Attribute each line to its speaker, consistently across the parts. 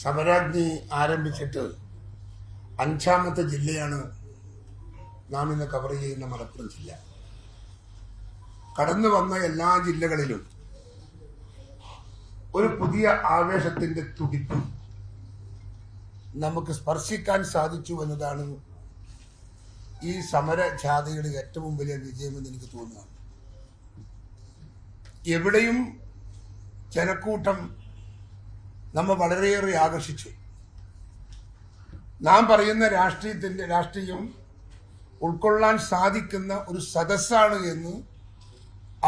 Speaker 1: സമരാഗ്നി ആരംഭിച്ചിട്ട് 5ാമത്തെ ജില്ലയാണ് നാം ഇന്ന് കവർ ചെയ്യുന്ന മലപ്പുറം ജില്ല. കടന്നു വന്ന എല്ലാ ജില്ലകളിലും ഒരു പുതിയ ആവേശത്തിന്റെ തുടിപ്പ് നമുക്ക് സ്പർശിക്കാൻ സാധിച്ചു എന്നതാണ് ഈ സമരജാഥയുടെ ഏറ്റവും വലിയ വിജയമെന്ന് എനിക്ക് തോന്നുന്നു. എവിടെയും ജനക്കൂട്ടം നമ്മെ വളരെയേറെ ആകർഷിച്ചു. നാം പറയുന്ന രാഷ്ട്രീയം ഉൾക്കൊള്ളാൻ സാധിക്കുന്ന ഒരു സദസ്സാണ് എന്ന്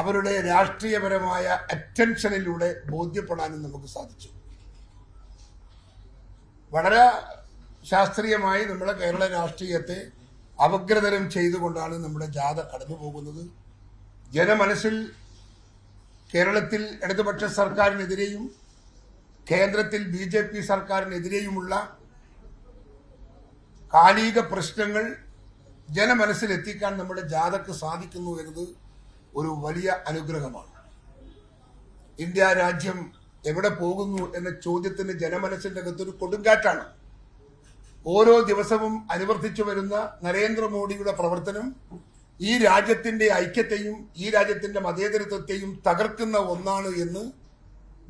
Speaker 1: അവരുടെ രാഷ്ട്രീയപരമായ അറ്റൻഷനിലൂടെ ബോധ്യപ്പെടാനും നമുക്ക് സാധിച്ചു. വളരെ ശാസ്ത്രീയമായി നമ്മുടെ കേരള രാഷ്ട്രീയത്തെ അപഗ്രഥനം ചെയ്തുകൊണ്ടാണ് നമ്മുടെ ജാഥ കടന്നു പോകുന്നത്. ജനമനസ്സിൽ കേരളത്തിൽ ഇടതുപക്ഷ സർക്കാരിനെതിരെയും കേന്ദ്രത്തിൽ BJP സർക്കാരിനെതിരെയുമുള്ള കാലിക പ്രശ്നങ്ങൾ ജനമനസ്സിലെത്തിക്കാൻ നമ്മുടെ ജാഥക്ക് സാധിക്കുന്നു എന്നത് ഒരു വലിയ അനുഗ്രഹമാണ്. ഇന്ത്യ രാജ്യം എവിടെ പോകുന്നു എന്ന ചോദ്യത്തിന് ജനമനസ്സിന്റെ അകത്തൊരു കൊടുങ്കാറ്റാണ്. ഓരോ ദിവസവും അനുവർത്തിച്ചു വരുന്ന നരേന്ദ്രമോദിയുടെ പ്രവർത്തനം ഈ രാജ്യത്തിന്റെ ഐക്യത്തെയും ഈ രാജ്യത്തിന്റെ മതേതരത്വത്തെയും തകർക്കുന്ന ഒന്നാണ് എന്ന്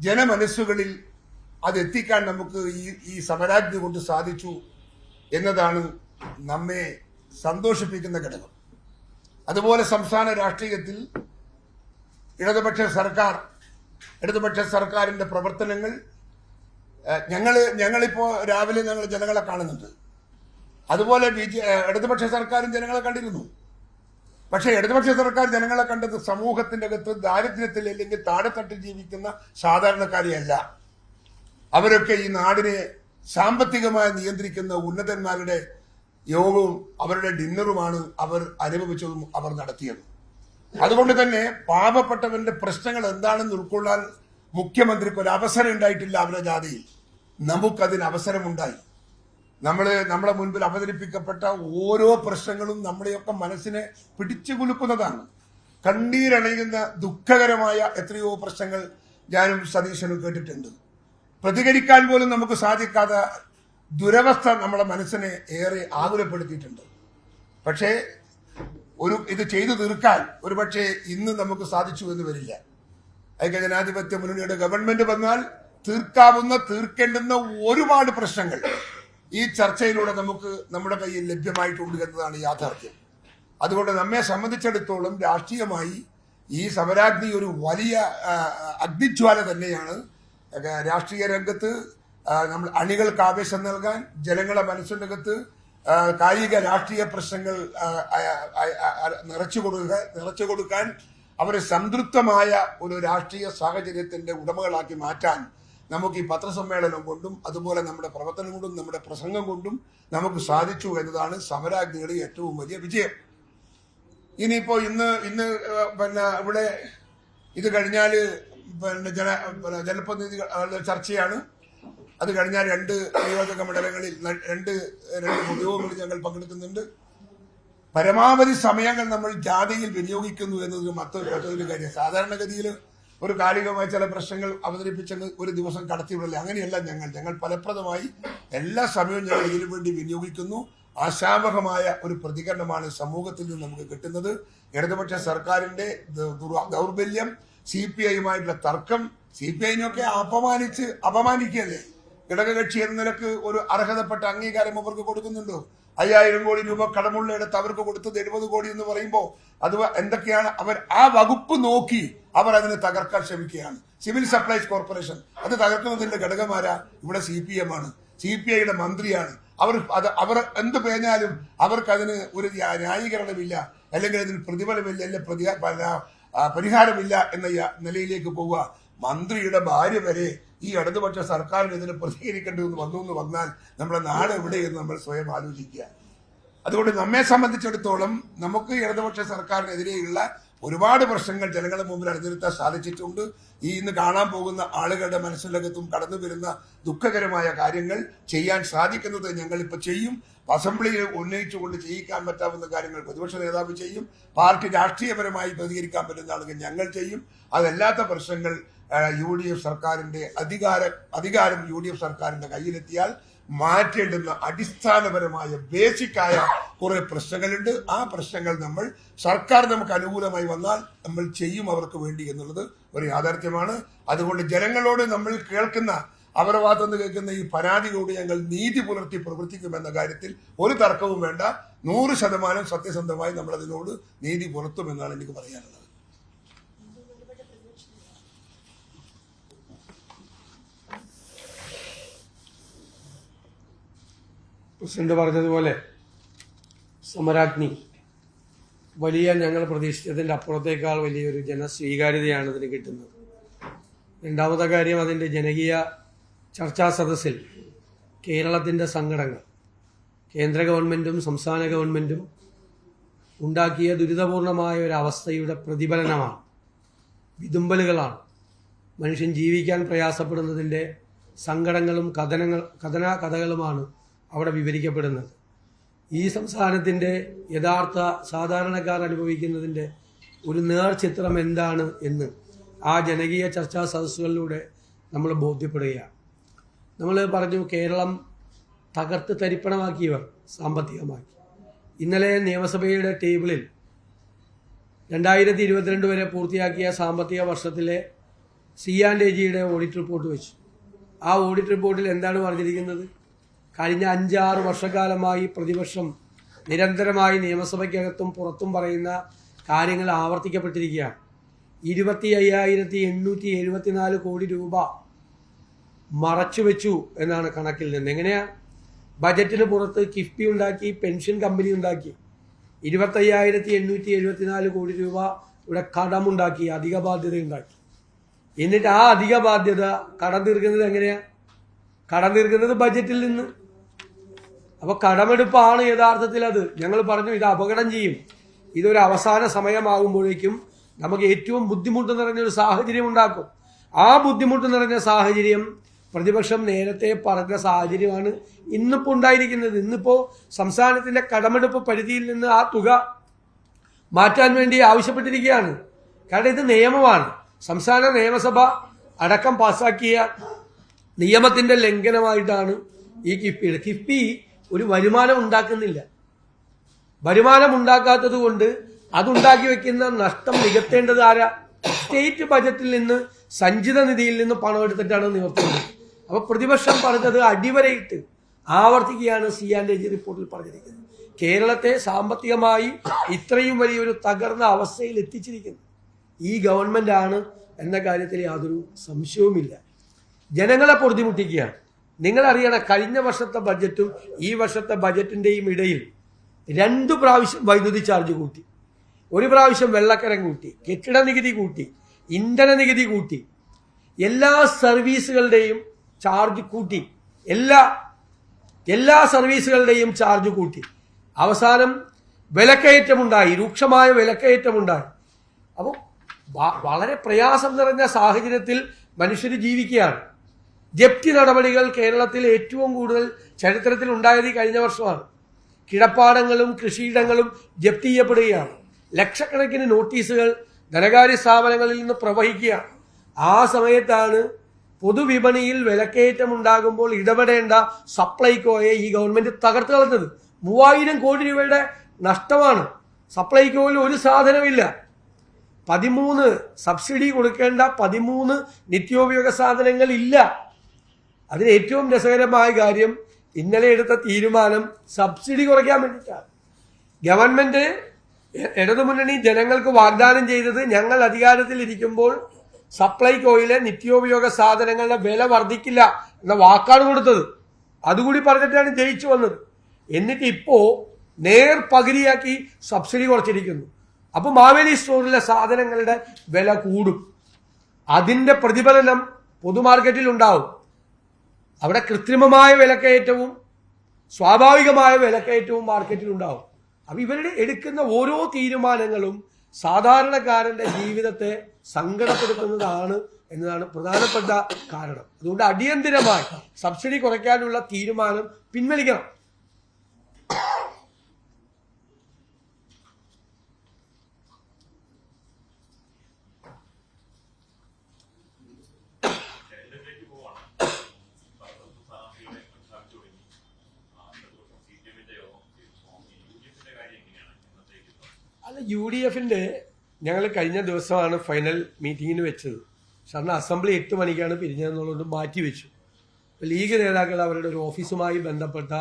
Speaker 1: ജനമനസ്സുകളിൽ അതെത്തിക്കാൻ നമുക്ക് ഈ സമരാഗ്നി കൊണ്ട് സാധിച്ചു എന്നതാണ് നമ്മെ സന്തോഷിപ്പിക്കുന്ന ഘടകം. അതുപോലെ സംസ്ഥാന രാഷ്ട്രീയത്തിൽ ഇടതുപക്ഷ സർക്കാരിന്റെ പ്രവർത്തനങ്ങൾ ഞങ്ങളിപ്പോ രാവിലെ ഞങ്ങൾ ജനങ്ങളെ കാണുന്നുണ്ട്. അതുപോലെ ഇടതുപക്ഷ സർക്കാരും ജനങ്ങളെ കണ്ടിരുന്നു. പക്ഷെ ഇടതുപക്ഷ സർക്കാർ ജനങ്ങളെ കണ്ടത് സമൂഹത്തിന്റെ അകത്ത് ദാരിദ്ര്യത്തിൽ അല്ലെങ്കിൽ താഴെത്തട്ടിൽ ജീവിക്കുന്ന സാധാരണക്കാരെയല്ല. അവരൊക്കെ ഈ നാടിനെ സാമ്പത്തികമായി നിയന്ത്രിക്കുന്ന ഉന്നതന്മാരുടെ യോഗവും അവരുടെ ഡിന്നറുമാണ് അവർ അനുഭവിച്ചതും അവർ നടത്തിയതും. അതുകൊണ്ട് തന്നെ പാവപ്പെട്ടവന്റെ പ്രശ്നങ്ങൾ എന്താണെന്ന് ഉൾക്കൊള്ളാൻ മുഖ്യമന്ത്രിക്ക് ഒരു അവസരം ഉണ്ടായിട്ടില്ല. അവരുടെ ജാഥയിൽ നമുക്കതിന് അവസരമുണ്ടായി. നമ്മളെ മുൻപിൽ അവതരിപ്പിക്കപ്പെട്ട ഓരോ പ്രശ്നങ്ങളും നമ്മുടെയൊക്കെ മനസ്സിനെ പിടിച്ചു കുലുക്കുന്നതാണ്. കണ്ണീരണിയുന്ന ദുഃഖകരമായ എത്രയോ പ്രശ്നങ്ങൾ ഞാനും സതീശനും കേട്ടിട്ടുണ്ട്. പ്രതികരിക്കാൻ പോലും നമുക്ക് സാധിക്കാത്ത ദുരവസ്ഥ നമ്മുടെ മനസ്സിനെ ഏറെ ആകുലപ്പെടുത്തിയിട്ടുണ്ട്. പക്ഷേ ഇത് ചെയ്തു തീർക്കാൻ ഒരുപക്ഷെ ഇന്ന് നമുക്ക് സാധിച്ചു എന്ന് വരില്ല. ഐക്യ ജനാധിപത്യ മുന്നണിയുടെ ഗവൺമെന്റ് വന്നാൽ തീർക്കേണ്ടുന്ന ഒരുപാട് പ്രശ്നങ്ങൾ ഈ ചർച്ചയിലൂടെ നമുക്ക് നമ്മുടെ കയ്യിൽ ലഭ്യമായിട്ടുണ്ട് എന്നതാണ് യാഥാർത്ഥ്യം. അതുകൊണ്ട് നമ്മെ സംബന്ധിച്ചിടത്തോളം രാഷ്ട്രീയമായി ഈ സമരാഗ്നി ഒരു വലിയ അഗ്നിജ്വാല തന്നെയാണ്. രാഷ്ട്രീയ രംഗത്ത് നമ്മൾ അണികൾക്ക് ആവേശം നൽകാൻ, ജനങ്ങളെ മനസ്സിന്റെ അകത്ത് കായിക രാഷ്ട്രീയ പ്രശ്നങ്ങൾ നിറച്ചു കൊടുക്കാൻ, അവരെ സംതൃപ്തമായ ഒരു രാഷ്ട്രീയ സാഹചര്യത്തിന്റെ ഉടമകളാക്കി മാറ്റാൻ നമുക്ക് ഈ പത്രസമ്മേളനം കൊണ്ടും അതുപോലെ നമ്മുടെ പ്രവർത്തനം കൊണ്ടും നമ്മുടെ പ്രസംഗം കൊണ്ടും നമുക്ക് സാധിച്ചു എന്നതാണ് സമരാഗ്നിയുടെ ഏറ്റവും വലിയ വിജയം. ഇനിയിപ്പോ ഇന്ന് ഇവിടെ ഇത് കഴിഞ്ഞാല് ജനപ്രതിനിധികളുടെ ചർച്ചയാണ്. അത് കഴിഞ്ഞാൽ 2 നിയോജക മണ്ഡലങ്ങളിൽ 2 പൊതുയോഗങ്ങളിൽ ഞങ്ങൾ പങ്കെടുക്കുന്നുണ്ട്. പരമാവധി സമയങ്ങൾ നമ്മൾ ജാഥയിൽ വിനിയോഗിക്കുന്നു എന്നത് മറ്റൊരു കാര്യം. സാധാരണഗതിയിൽ ഒരു കാലികമായ ചില പ്രശ്നങ്ങൾ അവതരിപ്പിച്ചെന്ന് ഒരു ദിവസം കടത്തിവിടില്ല. അങ്ങനെയല്ല ഞങ്ങൾ ഫലപ്രദമായി എല്ലാ സമയവും ഞങ്ങൾ ഇതിനു വേണ്ടി വിനിയോഗിക്കുന്നു. ആശാവഹമായ ഒരു പ്രതികരണമാണ് സമൂഹത്തിൽ നിന്ന് നമുക്ക് കിട്ടുന്നത്. ഇടതുപക്ഷ സർക്കാരിന്റെ ദൗർബല്യം, CPIയുമായിട്ടുള്ള തർക്കം, CPIനൊക്കെ അപമാനിക്കുകയല്ലേ. ഘടകകക്ഷി എന്ന നിലക്ക് ഒരു അർഹതപ്പെട്ട അംഗീകാരം അവർക്ക് കൊടുക്കുന്നുണ്ടോ? 5000 കോടി രൂപ കടമുള്ളയിടത്ത് അവർക്ക് കൊടുത്തത് 70 കോടി എന്ന് പറയുമ്പോൾ അത് എന്തൊക്കെയാണ്? അവർ ആ വകുപ്പ് നോക്കി അവർ അതിനെ തകർക്കാൻ ശ്രമിക്കുകയാണ്. സിവിൽ സപ്ലൈസ് കോർപ്പറേഷൻ അത് തകർക്കുന്നതിന്റെ ഘടകമാരാ? ഇവിടെ CPM ആണ്, CPIയുടെ മന്ത്രിയാണ്. അവർ എന്ത് പേഞ്ഞാലും അവർക്ക് അതിന് ഒരു ന്യായീകരണമില്ല, അല്ലെങ്കിൽ അതിന് പ്രതിഫലമില്ല, അല്ലെങ്കിൽ പരിഹാരമില്ല എന്ന നിലയിലേക്ക് പോവുക. മന്ത്രിയുടെ ഭാര്യ വരെ ഈ ഇടതുപക്ഷ സർക്കാരിനെതിരെ പ്രതികരിക്കേണ്ടി വന്നാൽ നമ്മുടെ നാട് എവിടെയെന്ന് നമ്മൾ സ്വയം ആലോചിക്കുക. അതുകൊണ്ട് നമ്മെ സംബന്ധിച്ചിടത്തോളം നമുക്ക് ഇടതുപക്ഷ സർക്കാരിനെതിരെയുള്ള ഒരുപാട് പ്രശ്നങ്ങൾ ജനങ്ങളുടെ മുമ്പിൽ അണിനിരത്താൻ സാധിച്ചിട്ടുണ്ട്. ഈ ഇന്ന് കാണാൻ പോകുന്ന ആളുകളുടെ മനസ്സിനകത്തും കടന്നു വരുന്ന ദുഃഖകരമായ കാര്യങ്ങൾ ചെയ്യാൻ സാധിക്കുന്നത് ഞങ്ങളിപ്പോൾ ചെയ്യും. അസംബ്ലിയിൽ ഉന്നയിച്ചുകൊണ്ട് ചെയ്യിക്കാൻ പറ്റാവുന്ന കാര്യങ്ങൾ പ്രതിപക്ഷ നേതാവ് ചെയ്യും. പാർട്ടി രാഷ്ട്രീയപരമായി പ്രതികരിക്കാൻ പറ്റുന്ന ആളുകൾ ഞങ്ങൾ ചെയ്യും. അതല്ലാത്ത പ്രശ്നങ്ങൾ UDF സർക്കാരിന്റെ അധികാരം UDF സർക്കാരിന്റെ കയ്യിലെത്തിയാൽ മാറ്റേണ്ടുന്ന അടിസ്ഥാനപരമായ ബേസിക്കായ കുറെ പ്രശ്നങ്ങളുണ്ട്. ആ പ്രശ്നങ്ങൾ സർക്കാർ നമുക്ക് അനുകൂലമായി വന്നാൽ നമ്മൾ ചെയ്യും അവർക്ക് വേണ്ടി എന്നുള്ളത് ഒരു യാഥാർത്ഥ്യമാണ്. അതുകൊണ്ട് ജനങ്ങളോട് നമ്മൾ കേൾക്കുന്ന അവരുടെ ഭാഗത്തുനിന്ന് കേൾക്കുന്ന ഈ പരാതികളോട് ഞങ്ങൾ നീതി പുലർത്തി പ്രവർത്തിക്കുമെന്ന കാര്യത്തിൽ ഒരു തർക്കവും വേണ്ട. 100% സത്യസന്ധമായി നമ്മൾ അതിനോട് നീതി പുലർത്തുമെന്നാണ് എനിക്ക് പറയാനുള്ളത്.
Speaker 2: പ്രസിഡന്റ് പറഞ്ഞതുപോലെ സമരാഗ്നി ഞങ്ങൾ പ്രതീക്ഷിച്ചതിൻ്റെ അപ്പുറത്തേക്കാൾ വലിയൊരു ജനസ്വീകാര്യതയാണ് ഇതിന് കിട്ടുന്നത്. രണ്ടാമത്തെ കാര്യം, അതിൻ്റെ ജനകീയ ചർച്ചാ സദസ്സിൽ കേരളത്തിൻ്റെ സങ്കടങ്ങൾ കേന്ദ്ര ഗവൺമെൻറ്റും സംസ്ഥാന ഗവൺമെൻറ്റും ഉണ്ടാക്കിയ ദുരിതപൂർണമായ ഒരു അവസ്ഥയുടെ പ്രതിഫലനമാണ്, വിതുമ്പലുകളാണ്. മനുഷ്യൻ ജീവിക്കാൻ പ്രയാസപ്പെടുന്നതിൻ്റെ സങ്കടങ്ങളും കഥകളുമാണ് അവിടെ വിവരിക്കപ്പെടുന്നത്. ഈ സംസ്ഥാനത്തിൻ്റെ യഥാർത്ഥ സാധാരണക്കാർ അനുഭവിക്കുന്നതിൻ്റെ ഒരു നേർചിത്രം എന്താണ് എന്ന് ആ ജനകീയ ചർച്ചാ സദസ്സുകളിലൂടെ നമ്മൾ ബോധ്യപ്പെടുകയാണ്. നമ്മൾ പറഞ്ഞു, കേരളം തകർത്ത് തരിപ്പണമാക്കിയവർ സാമ്പത്തികമാക്കി. ഇന്നലെ നിയമസഭയുടെ ടേബിളിൽ 2022 വരെ പൂർത്തിയാക്കിയ സാമ്പത്തിക വർഷത്തിലെ C&AGയുടെ ഓഡിറ്റ് റിപ്പോർട്ട് വെച്ചു. ആ ഓഡിറ്റ് റിപ്പോർട്ടിൽ എന്താണ് പറഞ്ഞിരിക്കുന്നത്? കഴിഞ്ഞ 5-6 വർഷക്കാലമായി പ്രതിപക്ഷം നിരന്തരമായി നിയമസഭയ്ക്കകത്തും പുറത്തും പറയുന്ന കാര്യങ്ങൾ ആവർത്തിക്കപ്പെട്ടിരിക്കുകയാണ്. 25,874 കോടി രൂപ മറച്ചുവെച്ചു എന്നാണ് കണക്കിൽ നിന്ന്. എങ്ങനെയാ? ബജറ്റിന് പുറത്ത് കിഫ്ബി ഉണ്ടാക്കി, പെൻഷൻ കമ്പനി ഉണ്ടാക്കി, 25,874 കോടി രൂപ ഇവിടെ കടമുണ്ടാക്കി, അധിക ബാധ്യത ഉണ്ടാക്കി. എന്നിട്ട് ആ അധിക ബാധ്യത കടം തീർക്കുന്നത് എങ്ങനെയാ? കടം തീർക്കുന്നത് ബജറ്റിൽ നിന്ന്. അപ്പൊ കടമെടുപ്പാണ് യഥാർത്ഥത്തിൽ. അത് ഞങ്ങൾ പറഞ്ഞു, ഇത് അപകടം ചെയ്യും. ഇതൊരു അവസാന സമയമാകുമ്പോഴേക്കും നമുക്ക് ഏറ്റവും ബുദ്ധിമുട്ട് നിറഞ്ഞൊരു സാഹചര്യം ഉണ്ടാക്കും. ആ ബുദ്ധിമുട്ട് നിറഞ്ഞ സാഹചര്യം പ്രതിപക്ഷം നേരത്തെ പറഞ്ഞ സാഹചര്യമാണ് ഇന്നിപ്പോൾ ഉണ്ടായിരിക്കുന്നത്. ഇന്നിപ്പോൾ സംസ്ഥാനത്തിന്റെ കടമെടുപ്പ് പരിധിയിൽ നിന്ന് ആ തുക മാറ്റാൻ വേണ്ടി ആവശ്യപ്പെട്ടിരിക്കുകയാണ്. കാരണം ഇത് നിയമമാണ്. സംസ്ഥാന നിയമസഭ അടക്കം പാസാക്കിയ നിയമത്തിന്റെ ലംഘനമായിട്ടാണ് ഈ കിഫ്ബി ഒരു വരുമാനം ഉണ്ടാക്കുന്നില്ല. വരുമാനം ഉണ്ടാക്കാത്തത് കൊണ്ട് അതുണ്ടാക്കി വെക്കുന്ന നഷ്ടം നികത്തേണ്ടത് ആരാ? സ്റ്റേറ്റ് ബജറ്റിൽ നിന്ന്, സഞ്ചിത നിധിയിൽ നിന്ന് പണം എടുത്തിട്ടാണ് നിവർത്തുന്നത്. അപ്പൊ പ്രതിപക്ഷം പറഞ്ഞത് അടിവരയിട്ട് ആവർത്തിക്കുകയാണ് C&AG റിപ്പോർട്ടിൽ പറഞ്ഞിരിക്കുന്നത്. കേരളത്തെ സാമ്പത്തികമായി ഇത്രയും വലിയൊരു തകർന്ന അവസ്ഥയിൽ എത്തിച്ചിരിക്കുന്നത് ഈ ഗവൺമെന്റ് ആണ് എന്ന കാര്യത്തിൽ യാതൊരു സംശയവുമില്ല. ജനങ്ങളെ പൊറുതിമുട്ടിക്കുകയാണ്. നിങ്ങളറിയണം, കഴിഞ്ഞ വർഷത്തെ ബജറ്റും ഈ വർഷത്തെ ബജറ്റിന്റെയും ഇടയിൽ 2 പ്രാവശ്യം വൈദ്യുതി ചാർജ് കൂട്ടി, 1 പ്രാവശ്യം വെള്ളക്കരം കൂട്ടി, കെട്ടിട നികുതി കൂട്ടി, ഇന്ധന നികുതി കൂട്ടി, എല്ലാ സർവീസുകളുടെയും ചാർജ് കൂട്ടി, എല്ലാ സർവീസുകളുടെയും ചാർജ് കൂട്ടി. അവസാനം വിലക്കയറ്റമുണ്ടായി, രൂക്ഷമായ വിലക്കയറ്റമുണ്ടായി. അപ്പോൾ വളരെ പ്രയാസം നിറഞ്ഞ സാഹചര്യത്തിൽ മനുഷ്യർ ജീവിക്കുകയാണ്. ജപ്തി നടപടികൾ കേരളത്തിൽ ഏറ്റവും കൂടുതൽ ചരിത്രത്തിൽ ഉണ്ടായത് കഴിഞ്ഞ വർഷമാണ്. കിടപ്പാടങ്ങളും കൃഷിയിടങ്ങളും ജപ്തി ചെയ്യപ്പെടുകയാണ്. ലക്ഷക്കണക്കിന് നോട്ടീസുകൾ ധനകാര്യ സ്ഥാപനങ്ങളിൽ നിന്ന് പ്രവഹിക്കുകയാണ്. ആ സമയത്താണ് പൊതുവിപണിയിൽ വിലക്കയറ്റം ഉണ്ടാകുമ്പോൾ ഇടപെടേണ്ട സപ്ലൈകോയെ ഈ ഗവൺമെന്റ് തകർത്ത് കളഞ്ഞത്. 3000 കോടി രൂപയുടെ നഷ്ടമാണ്. സപ്ലൈകോയിൽ ഒരു സാധനമില്ല. 13 സബ്സിഡി കൊടുക്കേണ്ട 13 നിത്യോപയോഗ സാധനങ്ങൾ ഇല്ല. അതിന് ഏറ്റവും രസകരമായ കാര്യം, ഇന്നലെ എടുത്ത തീരുമാനം സബ്സിഡി കുറയ്ക്കാൻ വേണ്ടിയിട്ടാണ്. ഗവൺമെന്റ് ഇടതുമുന്നണി ജനങ്ങൾക്ക് വാഗ്ദാനം ചെയ്തത്, ഞങ്ങൾ അധികാരത്തിൽ ഇരിക്കുമ്പോൾ സപ്ലൈകോയിലെ നിത്യോപയോഗ സാധനങ്ങളുടെ വില വർദ്ധിക്കില്ല എന്ന വാക്കാണ് കൊടുത്തത്. അതുകൂടി പറഞ്ഞിട്ടാണ് ജയിച്ചു വന്നത്. എന്നിട്ട് ഇപ്പോ നേർപകുതിയാക്കി സബ്സിഡി കുറച്ചിരിക്കുന്നു. അപ്പൊ മാവേലി സ്റ്റോറിലെ സാധനങ്ങളുടെ വില കൂടും. അതിന്റെ പ്രതിഫലനം പൊതുമാർക്കറ്റിൽ ഉണ്ടാവും. അവിടെ കൃത്രിമമായ വിലക്കയറ്റവും സ്വാഭാവികമായ വിലക്കയറ്റവും മാർക്കറ്റിൽ ഉണ്ടാവും. അപ്പൊ ഇവരുടെ എടുക്കുന്ന ഓരോ തീരുമാനങ്ങളും സാധാരണക്കാരന്റെ ജീവിതത്തെ സങ്കടപ്പെടുത്തുന്നതാണ് എന്നതാണ് പ്രധാനപ്പെട്ട കാരണം. അതുകൊണ്ട് അടിയന്തിരമായി സബ്സിഡി കുറയ്ക്കാനുള്ള തീരുമാനം പിൻവലിക്കണം. അല്ല, UDFന്റെ ഞങ്ങൾ കഴിഞ്ഞ ദിവസമാണ് ഫൈനൽ മീറ്റിങ്ങിന് വെച്ചത്. പക്ഷെ അന്ന് അസംബ്ലി 8 മണിക്കാണ് പിരിഞ്ഞതെന്നുള്ളത് മാറ്റിവെച്ചു. ലീഗ് നേതാക്കൾ അവരുടെ ഒരു ഓഫീസുമായി ബന്ധപ്പെട്ട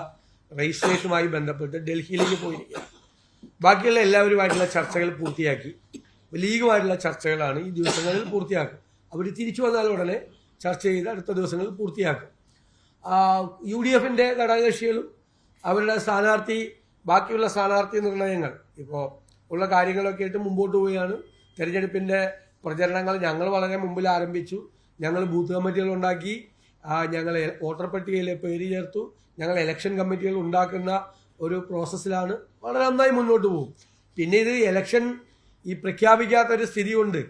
Speaker 2: രജിസ്ട്രേഷനുമായി ബന്ധപ്പെട്ട് ഡൽഹിയിലേക്ക് പോയിരിക്കുകയാണ്. ബാക്കിയുള്ള എല്ലാവരുമായിട്ടുള്ള ചർച്ചകൾ പൂർത്തിയാക്കി. ലീഗുമായിട്ടുള്ള ചർച്ചകളാണ് ഈ ദിവസങ്ങളിൽ പൂർത്തിയാക്കും. അവർ തിരിച്ചു വന്നാൽ ഉടനെ ചർച്ച ചെയ്ത് അടുത്ത ദിവസങ്ങളിൽ പൂർത്തിയാക്കും. UDFന്റെ ഘടകകക്ഷികളും അവരുടെ സ്ഥാനാർത്ഥി, ബാക്കിയുള്ള സ്ഥാനാർത്ഥി നിർണയങ്ങൾ ഇപ്പോൾ ഉള്ള കാര്യങ്ങളൊക്കെ ആയിട്ട് മുമ്പോട്ട് പോവുകയാണ്. തെരഞ്ഞെടുപ്പിന്റെ പ്രചരണങ്ങൾ ഞങ്ങൾ വളരെ മുമ്പിൽ ആരംഭിച്ചു. ഞങ്ങൾ ബൂത്ത് കമ്മിറ്റികൾ ഉണ്ടാക്കി, ഞങ്ങൾ വോട്ടർ പട്ടികയിൽ പേര് ചേർത്തു, ഞങ്ങൾ ഇലക്ഷൻ കമ്മിറ്റികൾ ഉണ്ടാക്കുന്ന ഒരു പ്രോസസ്സിലാണ്. വളരെ നന്നായി മുന്നോട്ട് പോകും. പിന്നെ ഇത് ഇലക്ഷൻ ഈ പ്രഖ്യാപിക്കാത്തൊരു സ്ഥിതി കൊണ്ട്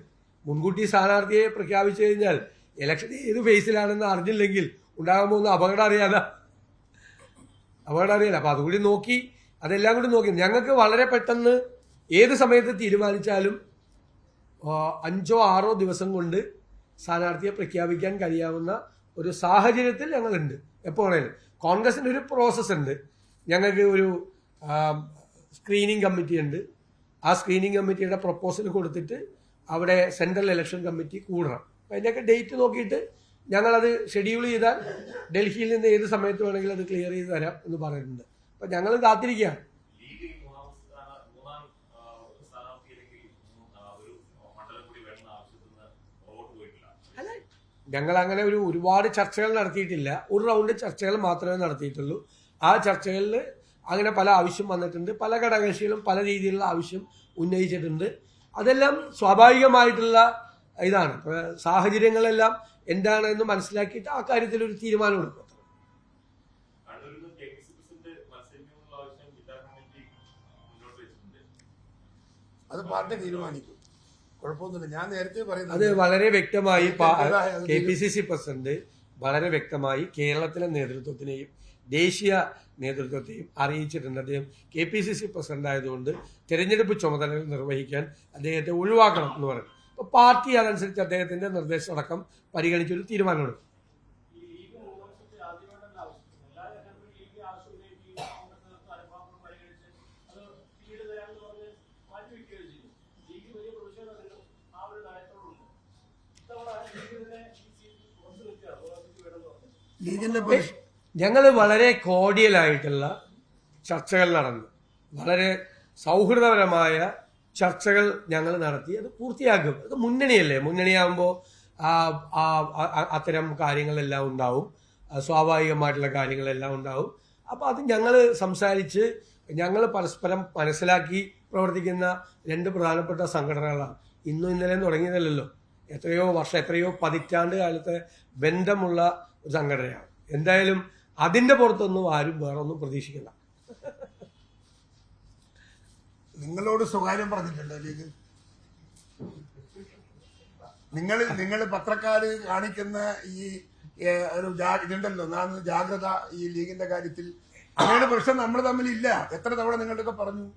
Speaker 2: മുൻകൂട്ടി സ്ഥാനാർത്ഥിയെ പ്രഖ്യാപിച്ചു കഴിഞ്ഞാൽ ഇലക്ഷൻ ഏത് ഫേസിലാണെന്ന് അറിഞ്ഞില്ലെങ്കിൽ ഉണ്ടാകാൻ പോകുന്ന അപകടം അറിയാല. അപ്പം അതുകൂടി നോക്കി, അതെല്ലാം കൂടി നോക്കി ഞങ്ങൾക്ക് വളരെ പെട്ടെന്ന് ഏത് സമയത്ത് തീരുമാനിച്ചാലും 5-6 ദിവസം കൊണ്ട് സ്ഥാനാർത്ഥിയെ പ്രഖ്യാപിക്കാൻ കഴിയാവുന്ന ഒരു സാഹചര്യത്തിൽ ഞങ്ങളുണ്ട്. എപ്പോഴേലും കോൺഗ്രസിന്റെ ഒരു പ്രോസസ് ഉണ്ട്. ഞങ്ങൾക്ക് ഒരു സ്ക്രീനിങ് കമ്മിറ്റി ഉണ്ട്. ആ സ്ക്രീനിങ് കമ്മിറ്റിയുടെ പ്രപ്പോസൽ കൊടുത്തിട്ട് അവിടെ സെൻട്രൽ ഇലക്ഷൻ കമ്മിറ്റി കൂടണം. അപ്പം അതിൻ്റെയൊക്കെ ഡേറ്റ് നോക്കിയിട്ട് ഞങ്ങളത് ഷെഡ്യൂൾ ചെയ്താൽ ഡൽഹിയിൽ നിന്ന് ഏത് സമയത്ത് വേണമെങ്കിലും അത് ക്ലിയർ ചെയ്ത് തരാം എന്ന് പറയുന്നുണ്ട്. അപ്പം ഞങ്ങൾ കാത്തിരിക്കുകയാണ്. അല്ല, ഞങ്ങൾ അങ്ങനെ ഒരുപാട് ചർച്ചകൾ നടത്തിയിട്ടില്ല. ഒരു റൗണ്ട് ചർച്ചകൾ മാത്രമേ നടത്തിയിട്ടുള്ളൂ. ആ ചർച്ചകളിൽ അങ്ങനെ പല ആവശ്യം വന്നിട്ടുണ്ട്. പല ഘടകകക്ഷികളും പല രീതിയിലുള്ള ആവശ്യം ഉന്നയിച്ചിട്ടുണ്ട്. അതെല്ലാം സ്വാഭാവികമായിട്ടുള്ള ഇതാണ്. സാഹചര്യങ്ങളെല്ലാം എന്താണെന്ന് മനസ്സിലാക്കിയിട്ട് ആ കാര്യത്തിൽ ഒരു തീരുമാനം എടുക്കും.
Speaker 1: അത് പാർട്ടി തീരുമാനിക്കും, കുഴപ്പമൊന്നുമില്ല. ഞാൻ നേരത്തെ പറയുന്നത്
Speaker 2: അത് വളരെ വ്യക്തമായി KPCC പ്രസിഡന്റ് വളരെ വ്യക്തമായി കേരളത്തിലെ നേതൃത്വത്തിനെയും ദേശീയ നേതൃത്വത്തെയും അറിയിച്ചിട്ടുണ്ട്. അദ്ദേഹം KPCC പ്രസിഡന്റ് ആയതുകൊണ്ട് തെരഞ്ഞെടുപ്പ് ചുമതലകൾ നിർവഹിക്കാൻ അദ്ദേഹത്തെ ഒഴിവാക്കണം എന്ന് പറഞ്ഞു. അപ്പോൾ പാർട്ടി അതനുസരിച്ച് അദ്ദേഹത്തിന്റെ നിർദ്ദേശമടക്കം പരിഗണിച്ചൊരു തീരുമാനമെടുക്കും. ഞങ്ങൾ വളരെ കോഡിയലായിട്ടുള്ള ചർച്ചകൾ നടന്നു. വളരെ സൗഹൃദപരമായ ചർച്ചകൾ ഞങ്ങൾ നടത്തി. അത് പൂർത്തിയാക്കും. അത് മുന്നണിയല്ലേ, മുന്നണിയാകുമ്പോൾ അത്തരം കാര്യങ്ങളെല്ലാം ഉണ്ടാവും, സ്വാഭാവികമായിട്ടുള്ള കാര്യങ്ങളെല്ലാം ഉണ്ടാവും. അപ്പോൾ അത് ഞങ്ങൾ സംസാരിച്ച് ഞങ്ങൾ പരസ്പരം മനസ്സിലാക്കി പ്രവർത്തിക്കുന്ന 2 പ്രധാനപ്പെട്ട സംഘടനകളാണ്. ഇന്നും ഇന്നലെയും തുടങ്ങിയതല്ലോ, എത്രയോ വർഷം, എത്രയോ പതിറ്റാണ്ട് കാലത്തെ ബന്ധമുള്ള ഒരു സംഘടനയാണ്. എന്തായാലും അതിന്റെ പുറത്തൊന്നും ആരും വേറെ ഒന്നും പ്രതീക്ഷിക്കില്ല.
Speaker 1: നിങ്ങളോട് സ്വകാര്യം പറഞ്ഞിട്ടുണ്ടോ ലീഗ്? നിങ്ങൾ പത്രക്കാര് കാണിക്കുന്ന ഈ ഒരു ഇതുണ്ടല്ലോ, ജാഗ്രത ഈ ലീഗിന്റെ കാര്യത്തിൽ, അങ്ങനെ പ്രശ്നം നമ്മൾ തമ്മിലില്ല. എത്ര തവണ നിങ്ങളുടെയൊക്കെ പറഞ്ഞു.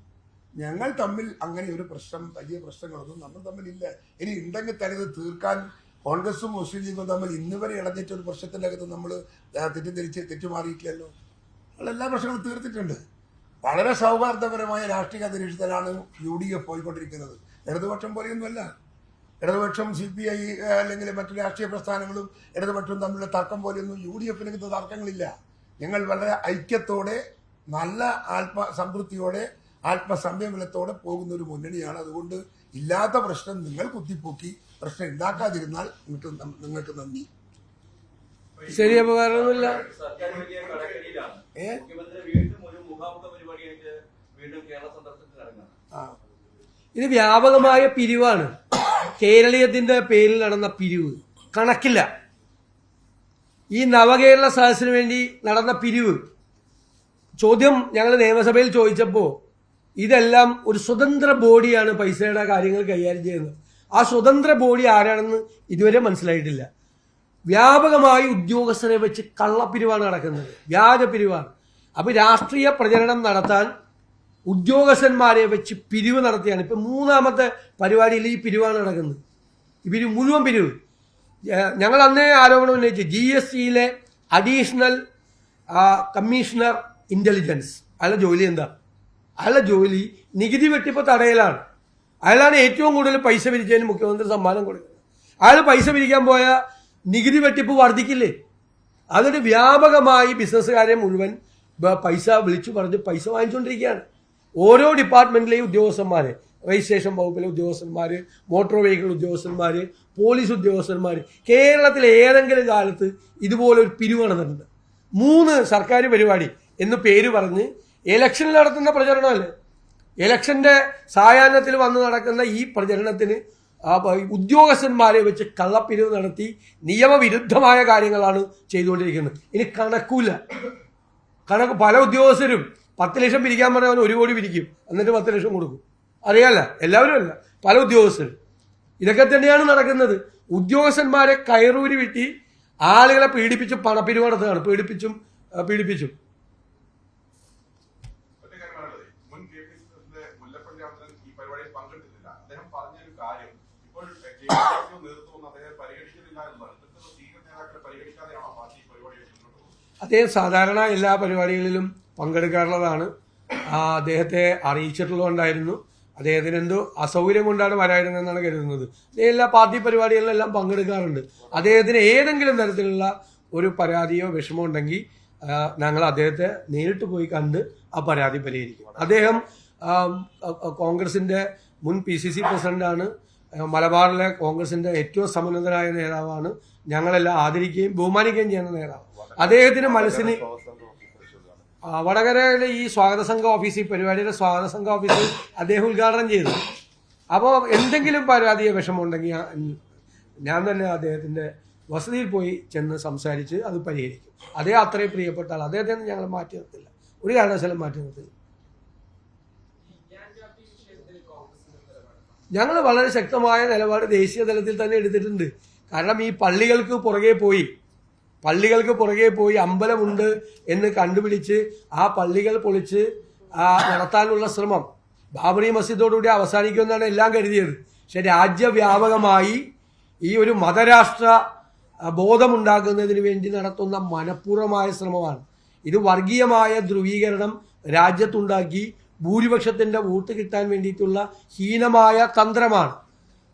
Speaker 1: ഞങ്ങൾ തമ്മിൽ അങ്ങനെ ഒരു പ്രശ്നം, വലിയ പ്രശ്നങ്ങളൊന്നും നമ്മൾ തമ്മിലില്ല. ഇനി ഉണ്ടെങ്കിൽ തന്നെ ഇത് തീർക്കാൻ കോൺഗ്രസും മുസ്ലിം ലീഗും തമ്മിൽ ഇന്ന് വരെ ഇടഞ്ഞിട്ട് ഒരു പ്രശ്നത്തിന്റെ അകത്ത് നമ്മൾ തെറ്റുമാറിയിട്ടില്ലല്ലോ. നമ്മൾ എല്ലാ പ്രശ്നങ്ങളും തീർത്തിട്ടുണ്ട്. വളരെ സൗഹാർദ്ദപരമായ രാഷ്ട്രീയ അന്തരീക്ഷത്തിലാണ് UDF പോയിക്കൊണ്ടിരിക്കുന്നത്. ഇടതുപക്ഷം പോലെയൊന്നുമല്ല. ഇടതുപക്ഷം CPI അല്ലെങ്കിൽ മറ്റു രാഷ്ട്രീയ പ്രസ്ഥാനങ്ങളും ഇടതുപക്ഷവും തമ്മിലുള്ള തർക്കം പോലെയൊന്നും UDFിനകത്ത് തർക്കങ്ങളില്ല. ഞങ്ങൾ വളരെ ഐക്യത്തോടെ, നല്ല ആത്മസംതൃപ്തിയോടെ, ആത്മസംയമനത്തോടെ പോകുന്ന ഒരു മുന്നണിയാണ്. അതുകൊണ്ട് ഇല്ലാത്ത പ്രശ്നം നിങ്ങൾ കുത്തിപ്പൊക്കി പ്രശ്നം ഉണ്ടാക്കാതിരുന്നാൽ നിങ്ങൾക്ക് നന്ദി.
Speaker 2: ശരി, അപ്പൊ വേറെ ഒന്നുമില്ല. ഇത് വ്യാപകമായ പിരിവാണ്. കേരളീയത്തിന്റെ പേരിൽ നടന്ന പിരിവ് കണക്കില്ല. ഈ നവകേരള സദസ്സിന് വേണ്ടി നടന്ന പിരിവ് ചോദ്യം ഞങ്ങൾ നിയമസഭയിൽ ചോദിച്ചപ്പോൾ ഇതെല്ലാം ഒരു സ്വതന്ത്ര ബോഡിയാണ് പൈസയുടെ കാര്യങ്ങൾ കൈകാര്യം ചെയ്യുന്നത്. ആ സ്വതന്ത്ര ബോഡി ആരാണെന്ന് ഇതുവരെ മനസ്സിലായിട്ടില്ല. വ്യാപകമായി ഉദ്യോഗസ്ഥരെ വെച്ച് കള്ളപ്പിരിവാണ് നടക്കുന്നത്, വ്യാജ പിരിവാണ്. അപ്പൊ രാഷ്ട്രീയ പ്രചരണം നടത്താൻ ഉദ്യോഗസ്ഥന്മാരെ വെച്ച് പിരിവ് നടത്തിയാണ്. ഇപ്പൊ 3ാമത്തെ പരിപാടിയിൽ ഈ പിരിവാണ് നടക്കുന്നത്. ഈ പിരിവ് മുഴുവൻ പിരിവ്. ഞങ്ങൾ അന്നേ ആരോപണം ഉന്നയിച്ചു, GSTയിലെ അഡീഷണൽ കമ്മീഷണർ ഇന്റലിജൻസ്, അയാളുടെ ജോലി എന്താ? അയാളുടെ ജോലി നികുതി വെട്ടിപ്പ് തടയലാണ്. അയാളാണ് ഏറ്റവും കൂടുതൽ പൈസ പിരിച്ചതിന് മുഖ്യമന്ത്രി സമ്മാനം കൊടുക്കുന്നത്. അയാൾ പൈസ പിരിക്കാൻ പോയ നികുതി വെട്ടിപ്പ് വർദ്ധിക്കില്ലേ? അതിന് വ്യാപകമായി ബിസിനസ്സുകാരെ മുഴുവൻ പൈസ വിളിച്ചു പറഞ്ഞ് പൈസ വാങ്ങിച്ചുകൊണ്ടിരിക്കുകയാണ്. ഓരോ ഡിപ്പാർട്ട്മെന്റിലെയും ഉദ്യോഗസ്ഥന്മാര്, രജിസ്ട്രേഷൻ വകുപ്പിലെ ഉദ്യോഗസ്ഥന്മാര്, മോട്ടോർ വെഹിക്കിൾ ഉദ്യോഗസ്ഥന്മാര്, പോലീസ് ഉദ്യോഗസ്ഥന്മാര്, കേരളത്തിലെ ഏതെങ്കിലും കാലത്ത് ഇതുപോലെ ഒരു പിരിവ് നടന്നിട്ടുണ്ട്? 3 സർക്കാർ പരിപാടി എന്ന് പേര് പറഞ്ഞ് ഇലക്ഷനിൽ നടത്തുന്ന പ്രചരണമല്ലേ? ഇലക്ഷന്റെ സായാഹ്നത്തിൽ വന്ന് നടക്കുന്ന ഈ പ്രചരണത്തിന് ഉദ്യോഗസ്ഥന്മാരെ വെച്ച് കള്ളപ്പിരിവ് നടത്തി നിയമവിരുദ്ധമായ കാര്യങ്ങളാണ് ചെയ്തുകൊണ്ടിരിക്കുന്നത്. ഇനി കണക്കൂല. പല ഉദ്യോഗസ്ഥരും 10 ലക്ഷം പിരിക്കാൻ പറഞ്ഞവൻ 1 കോടി പിരിക്കും, എന്നിട്ട് 10 ലക്ഷം കൊടുക്കും. അറിയാല്ല, എല്ലാവരും അല്ല, പല ഉദ്യോഗസ്ഥരും. ഇതൊക്കെ തന്നെയാണ് നടക്കുന്നത്. ഉദ്യോഗസ്ഥന്മാരെ കയറൂരി വിട്ടി ആളുകളെ പീഡിപ്പിച്ച് പണപ്പിരിവ് നടത്തുകയാണ്. പീഡിപ്പിച്ചും അദ്ദേഹം സാധാരണ എല്ലാ പരിപാടികളിലും പങ്കെടുക്കാറുള്ളതാണ്. അദ്ദേഹത്തെ അറിയിച്ചിട്ടുള്ളതുകൊണ്ടായിരുന്നു. അദ്ദേഹത്തിന് എന്തോ അസൗകര്യം കൊണ്ടാണ് വരായിരുന്നെന്നാണ് കരുതുന്നത്. അദ്ദേഹം എല്ലാ പാർട്ടി പരിപാടികളിലെല്ലാം പങ്കെടുക്കാറുണ്ട്. അദ്ദേഹത്തിന് ഏതെങ്കിലും തരത്തിലുള്ള ഒരു പരാതിയോ വിഷമോ ഉണ്ടെങ്കിൽ ഞങ്ങൾ അദ്ദേഹത്തെ നേരിട്ട് പോയി കണ്ട് ആ പരാതി പരിഹരിക്കും. അദ്ദേഹം കോൺഗ്രസിന്റെ മുൻ PCC പ്രസിഡന്റാണ്. മലബാറിലെ കോൺഗ്രസിന്റെ ഏറ്റവും സമുന്നതനായ നേതാവാണ്. ഞങ്ങളെല്ലാം ആദരിക്കുകയും ബഹുമാനിക്കുകയും ചെയ്യുന്ന നേതാവ്. അദ്ദേഹത്തിന് മനസ്സിന് വടകരയിലെ ഈ സ്വാഗത സംഘ ഓഫീസ്, ഈ പരിപാടിയുടെ സ്വാഗത സംഘ ഓഫീസ് അദ്ദേഹം ഉദ്ഘാടനം ചെയ്തു. അപ്പോൾ എന്തെങ്കിലും പരാതിയോ വിഷമമുണ്ടെങ്കിൽ ഞാൻ തന്നെ അദ്ദേഹത്തിന്റെ വസതിയിൽ പോയി ചെന്ന് സംസാരിച്ച് അത് പരിഹരിക്കും. അദ്ദേഹം അത്രയും പ്രിയപ്പെട്ട ആൾ. അദ്ദേഹത്തെ ഞങ്ങൾ മാറ്റി നിർത്തില്ല, ഒരു കാരണവശാലും മാറ്റി നിർത്തില്ല. ഞങ്ങൾ വളരെ ശക്തമായ നിലപാട് ദേശീയ തലത്തിൽ തന്നെ എടുത്തിട്ടുണ്ട്. കാരണം ഈ പള്ളികൾക്ക് പുറകെ പോയി അമ്പലമുണ്ട് എന്ന് കണ്ടുപിടിച്ച് ആ പള്ളികൾ പൊളിച്ച് നടത്താനുള്ള ശ്രമം ബാബറി മസ്ജിദോടുകൂടി അവസാനിക്കുമെന്നാണ് എല്ലാം കരുതിയത്. പക്ഷെ രാജ്യവ്യാപകമായി ഈ ഒരു മതരാഷ്ട്ര ബോധമുണ്ടാക്കുന്നതിന് വേണ്ടി നടത്തുന്ന മനഃപൂർവമായ ശ്രമമാണ് ഇത്. വർഗീയമായ ധ്രുവീകരണം രാജ്യത്തുണ്ടാക്കി ഭൂരിപക്ഷത്തിന്റെ വോട്ട് കിട്ടാൻ വേണ്ടിയിട്ടുള്ള ഹീനമായ തന്ത്രമാണ്.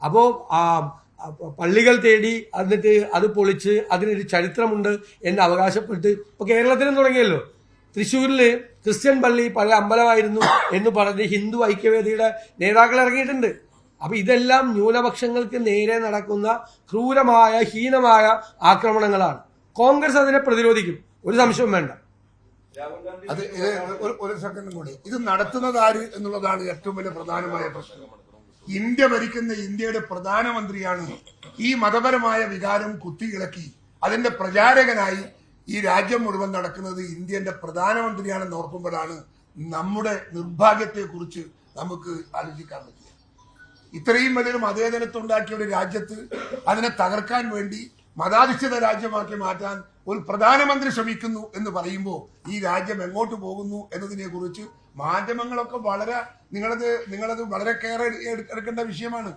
Speaker 2: അപ്പോൾ പള്ളികൾ തേടി എന്നിട്ട് അത് പൊളിച്ച് അതിനൊരു ചരിത്രമുണ്ട് എന്ന് അവകാശപ്പെട്ട് ഇപ്പൊ കേരളത്തിലും തുടങ്ങിയല്ലോ. തൃശ്ശൂരില് ക്രിസ്ത്യൻ പള്ളി പഴയ അമ്പലമായിരുന്നു എന്ന് പറഞ്ഞ് ഹിന്ദു ഐക്യവേദിയുടെ നേതാക്കൾ ഇറങ്ങിയിട്ടുണ്ട്. അപ്പൊ ഇതെല്ലാം ന്യൂനപക്ഷങ്ങൾക്ക് നേരെ നടക്കുന്ന ക്രൂരമായ ഹീനമായ ആക്രമണങ്ങളാണ്. കോൺഗ്രസ് അതിനെ പ്രതിരോധിക്കും, ഒരു സംശയവും വേണ്ട.
Speaker 1: അത് ഒരു സെക്കൻഡും കൂടി, ഇത് നടത്തുന്നത് ആര് എന്നുള്ളതാണ് ഏറ്റവും വലിയ പ്രധാനമായ പ്രശ്നം. ഇന്ത്യ ഭരിക്കുന്ന ഇന്ത്യയുടെ പ്രധാനമന്ത്രിയാണ് ഈ മതപരമായ വികാരം കുത്തിയിളക്കി അതിന്റെ പ്രചാരകനായി ഈ രാജ്യം മുഴുവൻ നടക്കുന്നത് ഇന്ത്യന്റെ പ്രധാനമന്ത്രിയാണെന്ന് ഓർക്കുമ്പോഴാണ് നമ്മുടെ നിർഭാഗ്യത്തെക്കുറിച്ച് നമുക്ക് ആലോചിക്കാൻ പറ്റുക. ഇത്രയും വലിയൊരു മതേതരത്വമുണ്ടാക്കിയ ഒരു രാജ്യത്ത് അതിനെ തകർക്കാൻ വേണ്ടി മതാധിഷ്ഠിത രാജ്യമാക്കി മാറ്റാൻ ഒരു പ്രധാനമന്ത്രി ശ്രമിക്കുന്നു എന്ന് പറയുമ്പോൾ ഈ രാജ്യം എങ്ങോട്ട് പോകുന്നു എന്നതിനെ കുറിച്ച് മാധ്യമങ്ങളൊക്കെ നിങ്ങളത് വളരെ കെയർ എടുക്കേണ്ട വിഷയമാണ്.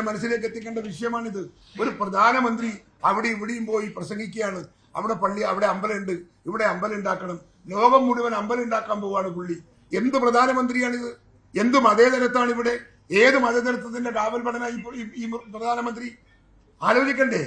Speaker 1: മനസ്സിലേക്ക് എത്തിക്കേണ്ട വിഷയമാണിത്. ഒരു പ്രധാനമന്ത്രി അവിടെ ഇവിടെയും പോയി പ്രസംഗിക്കുകയാണ്. അവിടെ അമ്പലമുണ്ട്, ഇവിടെ അമ്പലം ഉണ്ടാക്കണം, ലോകം മുഴുവൻ അമ്പലം ഉണ്ടാക്കാൻ പോവാണ് പുള്ളി. എന്ത് പ്രധാനമന്ത്രിയാണിത്? എന്ത് മതേതരത്താണ് ഇവിടെ? ഏത് മതേതരത്വത്തിന്റെ കാവൽ ഭടനായി ഈ പ്രധാനമന്ത്രി? ആലോചിക്കണ്ടേ?